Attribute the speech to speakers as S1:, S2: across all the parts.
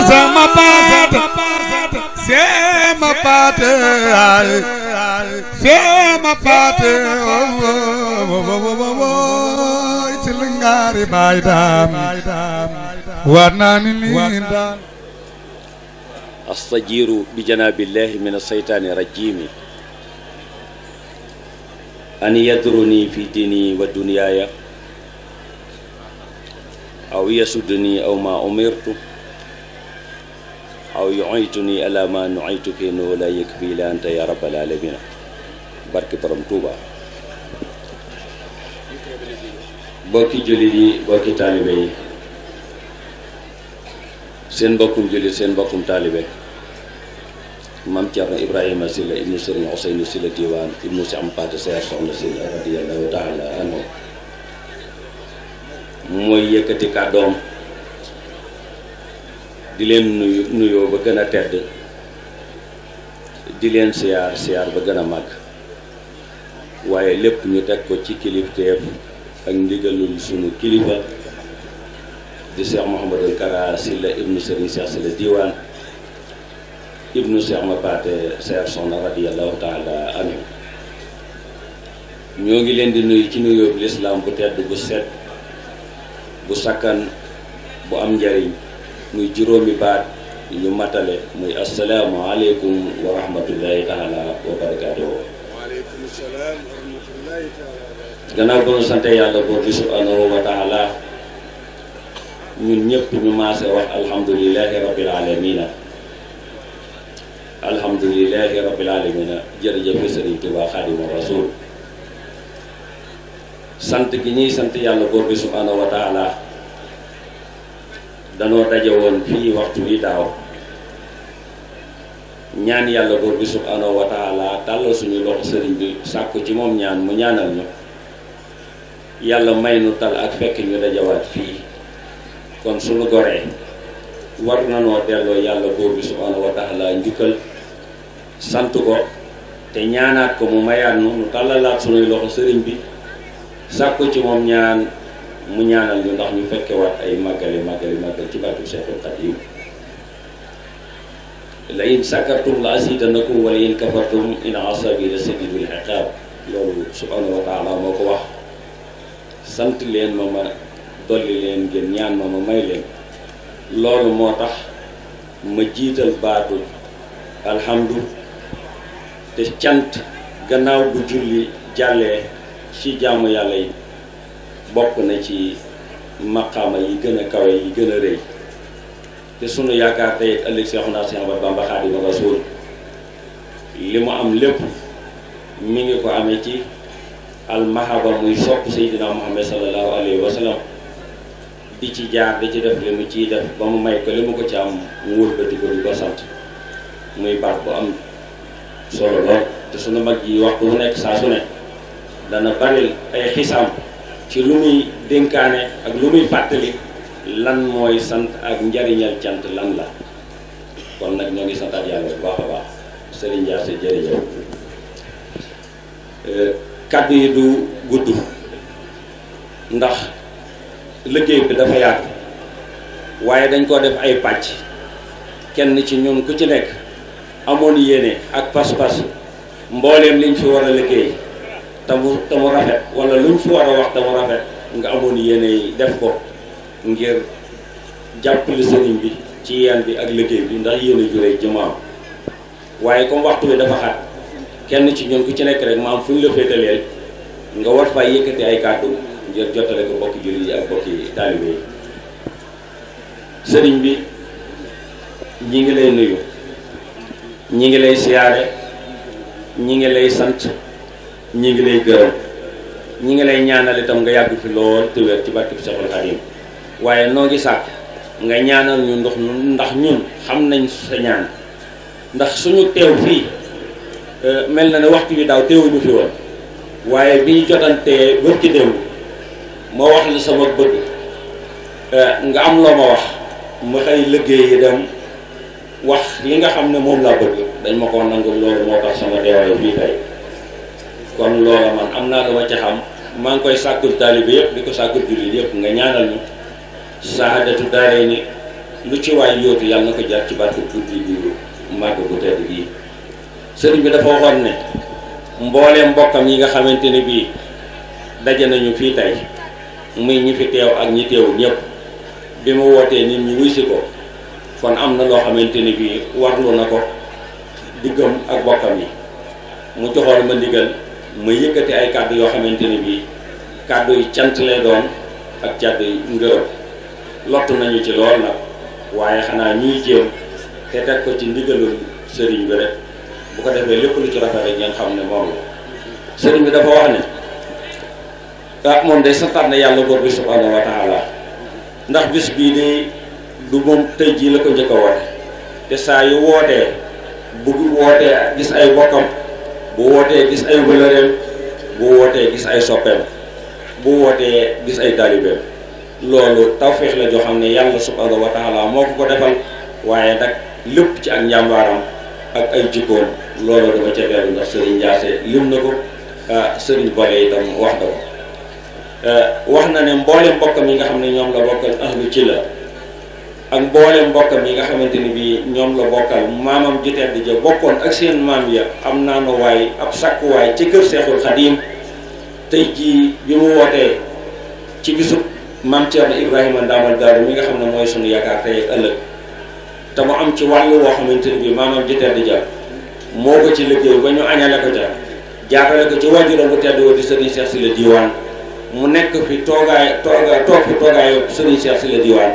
S1: sama paate sama paate sama paate ci lingaari baay daam war naa ni niin daam
S2: astajiru bi janabillahi min asaytaani rajimi an yadruni fi dini wa dunyaaya aw yasudni aw ma umirtu aw yu'aytuni ala ma nu'aytu fi no la yakfi la anta ya rabbal alamin barke borom Tuuba bokki jullit yi bokki taalibe yi seen mbokkum jullit seen mbokkum taalibe Maam Cerno Ibrahima Sylla ibnu Sëriñ Ousseynou Sylla Diwane ibnu si am paate seer soxna Sylla radiyallahu taala anhu mooy yëkkati kàddoom di leen nuyoo ba gën a tedd di leen siyaar ba gën a màgg waaye lépp ñu teg ko ci kilifteef ak ndigalul sunu kilifa di Cheikh Mouhamadul Kara Sylla ibnu Sëriñ Cheikh Sylla Diwane ibnu Cheikh ma paate seer soxna radiyallahu taala anhu ñoo ngi leen di nuyu ci nuyoo bi lislaam bu tedd bu set bu sakkan bu am njariñ muy juróomi baat yu matale muy assalaamu aleykum wa rahmatullahi taala wa barakaatuhu.
S3: waaleykum salaam wa rahmatullahi taala.
S2: gannaaw ba ñu sante yàlla boor bi subhanahu wa taala ñun ñëpp ñu maase wax alhamdulilahi rabbil alamina alhamdulilahi rabbil alamina jërëjëf Sëriñ Tuubaa Xaadimu Rasuul sant gi ñuy sant yàlla boor bi subhanahu wa taala danoo daje woon fii waxtu wi daaw ñaan yàlla boor bi subhanahu wa taala tàllal suñu loxo sëriñ bi sàkku ci moom ñaan mu ñaanal ñu yàlla may nu tal ak fekk ñu dajawaat fii kon suñu goree war na noo delloo yàlla boor bi subhanahu wa taala njukkal sant ko te ñaanaat ko mu mayaat nu tàllalaat suñuy loxo sëriñ bi sàkku ci moom ñaan mu ñaanal ñu ndax ñu fekke waat ay màggal ci baatu Seexul Xadiim la in sakartum la asidanakum wala in kafartum in asabi la sadidul iqaab loolu subhanahu wa taala moo ko wax sant leen ma dolli leen ngeen ñaan ma may leen loolu moo tax ma jiital baatu alhamdu te cant gannaaw bu julli jàllee ci jaamu yàlla yi bokk na ci maqaama yi gën a kawe yi gën a rëy te sunu yaakaar tey ëllëg Seexuna Séex Ahmadu Bamba Xaadimu Rasuul li mu am lépp mi ngi ko amee ci almahaba muy sopp Seydina Muhammad sallallahu alayhi wa sallam di ci jaar di ci def li mu ciy def ba mu may ko li mu ko ci am mu wëlbati ko di ko sant muy baat bu am solo lool te sunu mag yi waxtu mu nekk saa su ne dana bari ay xisaam ci lu muy dénkaane ak lu muy fàttali lan mooy sant ak njariñal cant lan la kon nag ñoo ngi santaat yàlla bu baax a baax Serigne Dia sa jërëjëf kaddu yi du gudd ndax liggéey bi dafa yaatu waaye dañ koo def ay pàcc kenn ci ñun ku ci nekk amoon yéene ak pas-pas mbooleem liñ fi war a liggéey te mu rafet wala luñ fi war a wax te mu rafet nga amoon yéene yi def ko ngir jàppale sëriñ bi ci yeen bi ak liggéey bi ndax yéene ju rëy jëmaam waaye comme waxtu bi dafa xat kenn ci ñun ku ci nekk rek ma am fu ñu la féetaleel nga war faa yëkkati ay kàddu ngir jottale ko bokki jullit yi ak bokki taalibe yi sëriñ bi ñi ngi lay nuyu ñi ngi lay siyaare ñi ngi lay sant ñi ngi lay gërëm ñi ngi lay ñaanal itam nga yàgg fi lool te wér ci barke Seexul Xadiim waaye noo ngi sàkk nga ñaanal ñu ndax ñun xam nañ sa ñaan ndax suñu teew fii mel na ne waxtu wi daaw teewuñu fi woon waaye bi ñu jotantee wër ci démb ma wax la sama bëgg nga am loo ma wax ma xëy liggéey yi dem wax li nga xam ne moom laa bëgg dañ ma ko nangul loolu moo tax sama teewaay fii tey kon loola man am naa lu ma ci xam maa ngi koy sàkkul taalibe yëpp di ko sàkkul jullit yëpp nga ñaanal ñu saadatu daaree ni lu ci waay yóotu yàlla na ko jar ci barke tuddi biiru màgg bu tedd bii. sëriñ bi dafa waxoon ne mbooleem mbokkam yi nga xamante ne bii daje nañu fii tey muy ñi fi teew ak ñi teewul ñëpp bi mu wootee nit ñi wuy si ko kon am na loo xamante ne bii warlu na ko diggam ak bokkam yi. mu joxoon ma ndigal ma yëkkati ay kàddu yoo xamante ne bii kàddu yi cant lay doon ak kàddu yi ngërëm. lottu nañu ci lool nag waaye xanaa ñuy jéem te teg ko ci ndigalul sëriñ bi rek bu ko defee lépp lu ci rafet rek ngeen xam ne moom la. sëriñ bi dafa wax ne moom day santaat na yàlla bor bi subhanahu wa taala ndax bis bii de du moom tey jii la ko njëkk a woote te saa yu wootee bu wootee gis ay bokkam, bu wootee gis ay wëlëreem, bu wootee gis ay soppeem, bu wootee gis ay taalibeem. loolu tawfeex la joo xam ne yàlla subhanahu wa taala moo ko ko defal, waaye nag lépp ci ak njàmbaaram ak ay jikkoom. loolu dama ca dellu ndax Serigne Ndiasse lim na ko, Serigne Bale itam wax na ko. wax na ne mboolem mbokkam yi nga xam ne ñoom la bokkal ahlu ci la ak mboolem mbokkam yi nga xamante ni bii ñoom la bokkal maamam ju tedd ja bokkoon ak seen maam ya am naa no waay ab sàkkuwaay ci kër Seexul Xadiim. tey jii bi mu wootee ci bisu maam Thierno Ibrahima Ndamal Daaru mi nga xam ne mooy sunu yaakaar tey ak ëllëg, te mu am ci wàllu woo xamante ni bii maamam ju tedd ja moo ko ci liggéey ba ñu añale ko ca jaarale ko ci waajuram bu tedd woo di Serigne Cheikh Sylla Diwane mu nekk fi toog fi toogaayu Serigne Cheikh Sylla Diwane.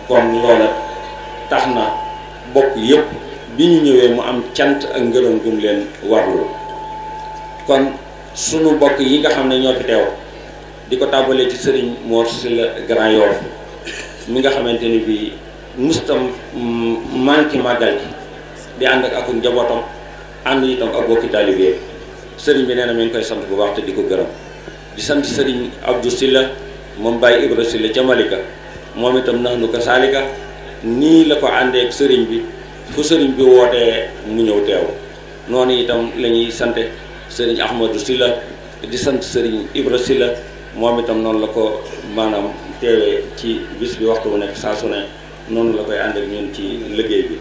S2: kon loola tax na bokk yépp bi ñu ñëwee mu am cant ak ngërëm gum leen warlu. kon sunu bokk yi nga xam ne ñoo fi teew di ko tàmbalee ci Serigne Mor Sylla Grand Yoff mi nga xamante ni bii mustam manki màggal gi di ànd ak akum njabootam ànd itam ak bokki taalibe Serigne bi nee na mi ngi koy sant bu baax te di ko gërëm. di sant Serigne Abdou Sylla moom Baye Ibra Sylla ca Malika, moom itam nax nu ko saalika nii la ko àndeek sëriñ bi fu sëriñ bi wootee mu ñëw teew. noonu itam la ñuy sante sëriñ Ahmadou Sylla di sant sëriñ Ibra Sylla moom itam noonu la ko maanaam teewee ci bis bi waxtu bu nekk saa su ne noonu la koy ànd ak ñun ci liggéey bi.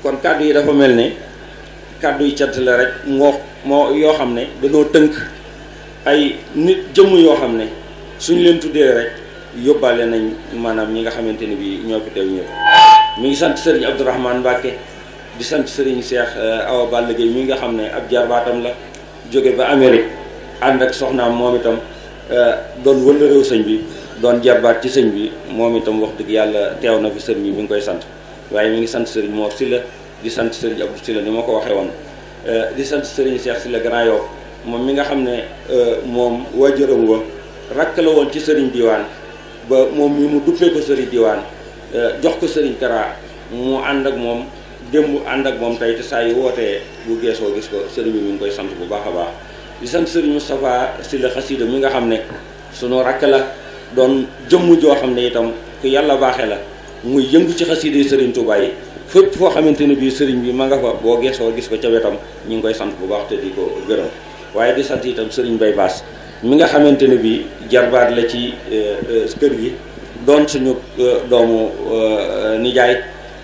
S2: kon kàddu yi dafa mel ne kàddu yi cant la rek moo yoo xam ne dañoo tënk ay nit jëmm yoo xam ne suñ leen tuddee rek yóbbaale nañ maanaam ñi nga xamante ni bii ñoo fi teew ñëpp. mi ngi sant sëriñ Abdourahmane Mbacke di sant sëriñ Cheikh Awa Balla Gueye mi nga xam ne ab jarbaatam la jóge ba Amérique ànd ak soxnaam moom itam doon wëla réew sëñ bi doon jarbaat ci sëñ bi moom itam wax dëgg yàlla teew na fi sëriñ bi mi ngi koy sant. waaye mi ngi sant sëriñ Mor Sylla di sant sëriñ Abdou Sylla ni ma ko waxee woon di sant sëriñ Cheikh Sylla Grand Yoff moom mi nga xam ne moom waajuram wa rakk la woon ci sëriñ Diwane ba moom mi mu duppee ko sëriñ Diwane jox ko sëriñ Kara mu ànd ak moom démb ànd ak moom tey te saa yu wootee bu geesoo gis ko sëriñ bi mi ngi koy sant bu baax a baax. di sant sëriñ Moustapha Sylla Xasida mi nga xam ne sunu rakk la doon jëmm joo xam ne itam ku yàlla baaxee la muy yëngu ci xasida yi sëriñ Touba yi fépp foo xamante ne bii sëriñ bi ma nga fa boo geesoo gis ko ca wetam ñu ngi koy sant bu baax te di ko gërëm. waaye di sant itam sëriñ Bay Baas mi nga xamante ne bii jarbaat la ci kër gi doon suñu doomu nijaay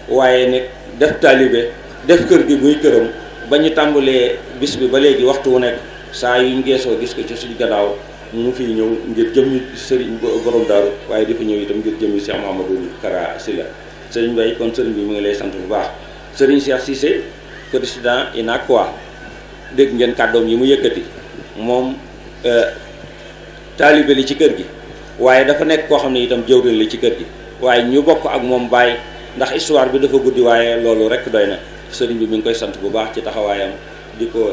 S2: waaye nag def taalibe def kër gi muy këram ba ñu tàmbalee bis bi ba léegi waxtu wu nekk saa yu ñu geesoo gis ko ci suñu gannaaw mu fiy ñëw ngir jëmmi sëriñ borom daaru waaye di fa ñëw itam ngir jëmmi Cheikh Mouhamadou Kara Sylla. sëriñ Bay kon sëriñ bi mu ngi lay sant bu baax. sëriñ Cheikh Cissé président UNACOIS dégg ngeen kàddoom yi mu yëkkati moom taalibe li ci kër gi waaye dafa nekk koo xam ne itam jëwriñ la ci kër gi waaye ñu bokk ak moom baay ndax histoire bi dafa guddi waaye loolu rek doy na. sëriñ bi mi ngi koy sant bu baax ci taxawaayam di ko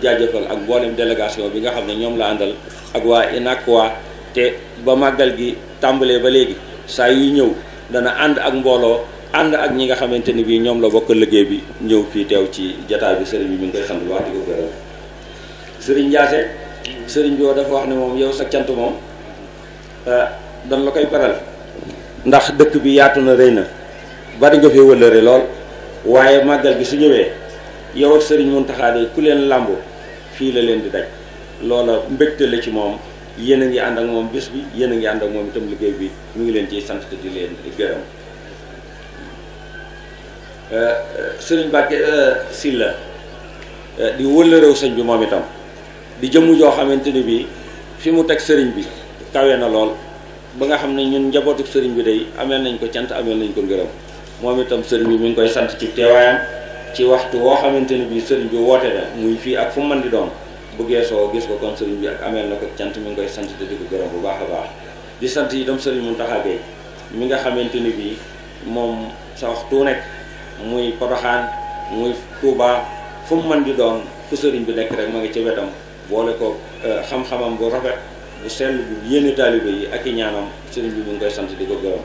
S2: jaajëfal ak mboolem délégation bi nga xam ne ñoom la àndal ak waa UNACOIS te ba màggal gi tàmbalee ba léegi saa yuy ñëw dana ànd ak mbooloo ànd ak ñi nga xamante ni bii ñoom la bokk liggéey bi ñëw fii teew ci jataay bi sëriñ bi mi ngi koy sant bu baax di ko gërëm. sëriñ Ndiasse sëriñ bi dafa wax ne moom yow sa cant moom dan la koy paral ndax dëkk bi yaatu na rëy na bari nga fi wëllëre lool waaye màggal gi su ñëwee yow ak sëriñ Mountakha de ku leen làmbu fii la leen di daj loola mbégte la ci moom yéen a ngi ànd ak moom bés bi, yéen a ngi ànd ak moom itam liggéey bi, mu ngi leen ciy sant te di leen gërëm. Sëriñ Mbàkke Sylla di wëllëreew sëñ bi moom itam di jëmm joo xamante ni bii fi mu teg sëriñ bi kawe na lool ba nga xam ne ñun njabootuk sëriñ bi day ameel nañ ko cant, ameel nañ ko ngërëm. moom itam sëriñ bi mi ngi koy sant ci teewaayam ci waxtu woo xamante ni bii sëriñ bi woote na muy fii ak fu mu mën di doon bu geesoo gis ko kon sëriñ bi ak ameel na ko cant, mi ngi koy sant te di ko gërëm bu baax a baax. di sant itam sëriñ Mountakha Gueye mi nga xamante ni bii moom sa waxtu nekk muy Porokhane muy Touba fu mu mën di doon fu sëriñ bi nekk rek ma ngi ci wetam boole ko xam-xamam bu rafet bu sell bu yéene taalibe yi ak i ñaanam sëriñ bi mi ngi koy sant di ko gërëm.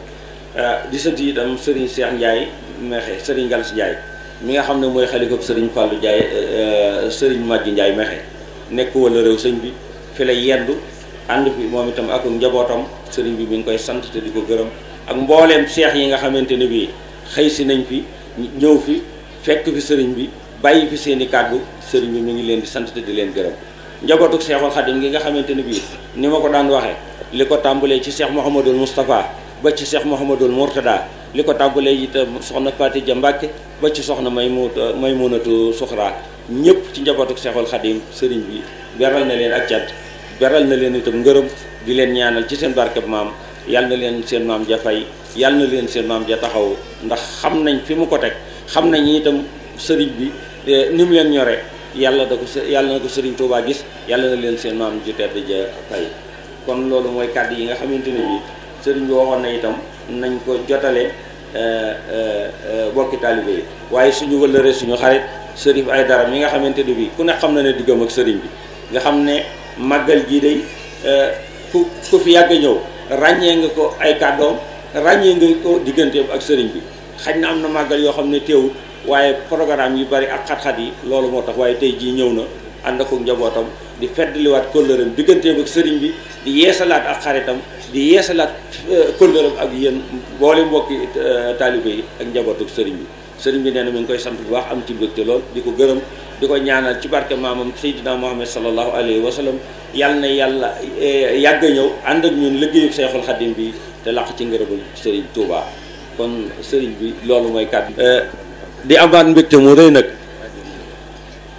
S2: di sant itam sëriñ Cheikh Ndiaye Mexe sëriñ Galas Ndiaye mi nga xam ne mooy xalifab sëriñ Fallou Ndiaye sëriñ Madji Ndiaye Mexe nekk wala réew sëñ bi fi lay yendu ànd fi moom itam ak njabootam sëriñ bi mi ngi koy sant te di ko gërëm ak mbooleem cheikh yi nga xamante ne bii xëy si nañ fi ñëw fi fekk fi sëriñ bi bàyyi fi seen i kàddu sëriñ bi mi ngi leen di sant te di leen gërëm. njabootuk Cheikhul Khadim gi nga xamante ne bii ni ma ko daan waxee li ko tàmbalee ci Cheikh Mouhamadul Moustapha ba ci Cheikh Mouhamadul Mourtada, li ko tàmbalee itam soxna Fatija Mbàkke ba ci soxna Maymunatu Suxra, ñëpp ci njabootuk Cheikhul Khadim sëriñ bi beral na leen ak cant, beral na leen itam ngërëm, di leen ñaanal ci seen barkeb maam. yàlla na leen seen maam ja fay, yàlla na leen seen maam ja taxaw, ndax xam nañ fi mu ko teg, xam nañ itam sëriñ bi ni mu leen ñore, yàlla na ko sëriñ Touba gis, yàlla na leen seen maam ju tedd ja fay. kon loolu mooy kàddu yi nga xamante ne bi sëriñ bi waxoon na itam nañ ko jotale bokki taalibe yi. waaye suñu wëllëree suñu xarit Sërif Aydara mi nga xamante ne bi ku ne xam na ne diggam ak sëriñ bi, nga xam ne màggal gii day ku fi yàgg ñëw ràññee nga ko ay kàddoom, ràññee nga ko digganteem ak sëriñ bi. xaj na am na màggal yoo xam ne teewul, waaye programme yu bari ak xat-xat yi loolu moo tax, waaye tey jii ñëw na ànd ak njabootam di feddliwaat kóllëreem digganteem ak sëriñ bi, di yeesalaat ak xaritam, di yeesalaat kóllëreem ak yéen boole mbokki taalibe yi ak njabootuk sëriñ bi. sëriñ bi nee na mi ngi koy sant bu baax, am ci mbégte lool, di ko gërëm, di ko ñaanal ci barke maamam Seydina Muhammad sallallahu alayhi wa sallam yàlla na yàlla yàgg ñëw ànd ak ñun liggéeyu Seexul Xadim bi te laq ci ngërëmul sëriñ Touba. kon sëriñ bi loolu mooy kàddu di amaat mbégte mu rëy nag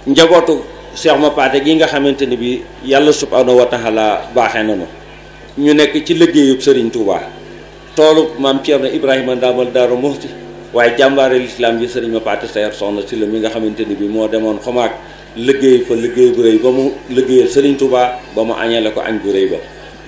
S2: njabootu Cheikh Mapaté gi nga xamante ni bi yàlla subhanahu wa taala baaxee nañu ñu nekk ci liggéeyub sëriñ Touba, toolu maam Thierno Ibrahima Ndamal Daaru Muxti, waaye jàmbaare lislaam ji sëriñ Mapaté Sayar Soxna Sylla mi nga xamante ni bi moo demoon xomaak liggéey fa liggéey bu rëy ba mu liggéeyal sëriñ Touba ba mu añale ko añ bu rëy ba.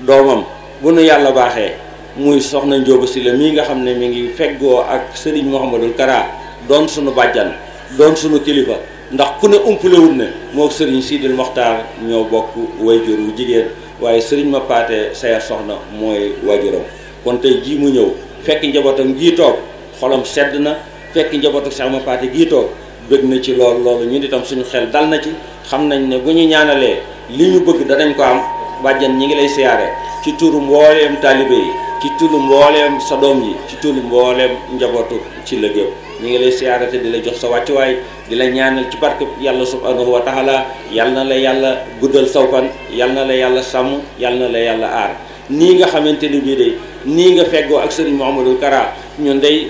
S2: doomam bu nu yàlla baaxee muy soxna Njóoba Sylla mii nga xam ne mi ngi feggoo ak sëriñ Mouhamadul Kara doon sunu bàjjan, doon sunu kilifa, ndax ku ne umpalewul ne moo sëriñ Sidil Moxtaar ñoo bokk wayjur wu jigéen, waaye sëriñ Mapaté Sayar Soxna mooy wajuram. kon tey jii mu ñëw fekk njabootam gii toog xolam sedd na, fekk njabootu Cheikh Mapaté gii toog bëgg na ci loolu ñun itam suñu xel dal na ci, xam nañ ne bu ñu ñaanalee li ñu bëgg danañ ko am. bàjjan ñi ngi lay siyaare ci turu mbooleem taalibe yi, ci turu mbooleem sa doom yi, ci turu mbooleem njabootu ci liggéey ñi ngi lay siyaare te di la jox sa wàccuwaay, di la ñaanal ci barke yàlla subhanahu wa taala. yal na la yàlla guddal saw fan, yal na la yàlla sàmm, yal na la yàlla aar. nii nga xamante ni bii de nii nga feggoo ak sëriñ Mouhamadul Kara, ñun day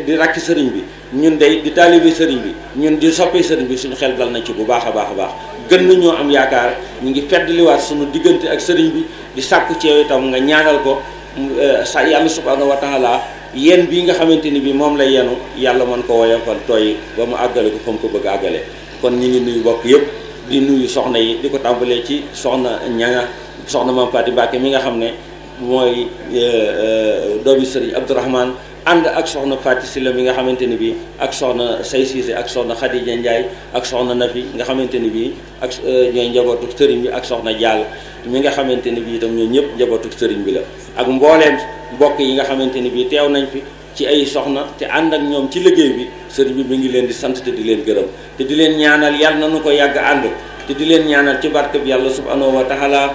S2: di rakki sëriñ bi, ñun day di taalibe sëriñ bi, ñun di soppee sëriñ bi, suñu xel dal na ci bu baax a baax a baax. gën nañoo am yaakaar, ñu ngi feddliwaat suñu diggante ak sëriñ bi, di sàkku ci yow itam nga ñaanal ko sa yàlla subhanahu wa taala yéen bii nga xamante ni bi moom la yenu yàlla mën ko woyofal tooy ba mu àggale ko fa mu ko bëgg a àggale. kon ñu ngi nuyu bokk yëpp, di nuyu soxna yi, di ko tàmbalee ci soxna ñanga soxna Maam Faati Mbàkke mi nga xam ne mooy doomi sëriñ Abdourahmane, ànd ak soxna Faati Sylla mi nga xamante ni bii ak soxna Say Siise ak soxna Xadija Njaay ak soxna Nafi nga xamante ni bii ak ñooy njabootu sëriñ bi, ak soxna Jaal mi nga xamante ni bii itam ñoo ñëpp njabootu sëriñ bi la, ak mbooleem mbokk yi nga xamante ni bii teew nañ fi ci ay soxna te ànd ak ñoom ci liggéey bi. sëriñ bi mi ngi leen di sant te di leen gërëm te di leen ñaanal yàlla na nu ko yàgg ànd, te di leen ñaanal ci barke bi yàlla subhanahu wa taala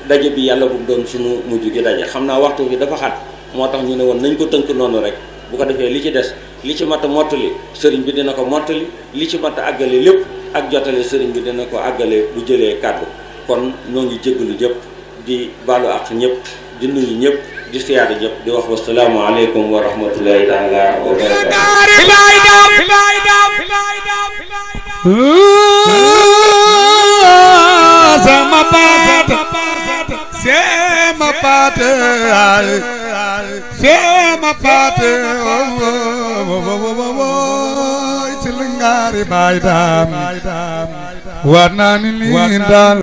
S2: daje bi yàlla bu doon sunu mujj gi daje. xam naa waxtu bi dafa xat, moo tax ñu ne woon nañ ko tënk noonu rek, bu ko defee li ci des li ci mat a mottali sëriñ bi dina ko mottali, li ci mat a àggale lépp ak jotale sëriñ bi dina ko àggale bu jëlee kàddu. kon ñoo ngi jégalu jëpp di baalu àq ñëpp di nuyu ñëpp di siyaare ñëpp di wax wasalaamu aleykum wa rahmatullahi taala wa barakatuh.
S1: sama paate sama paate sama paate ci lingaari baay daam war naa ni lii daal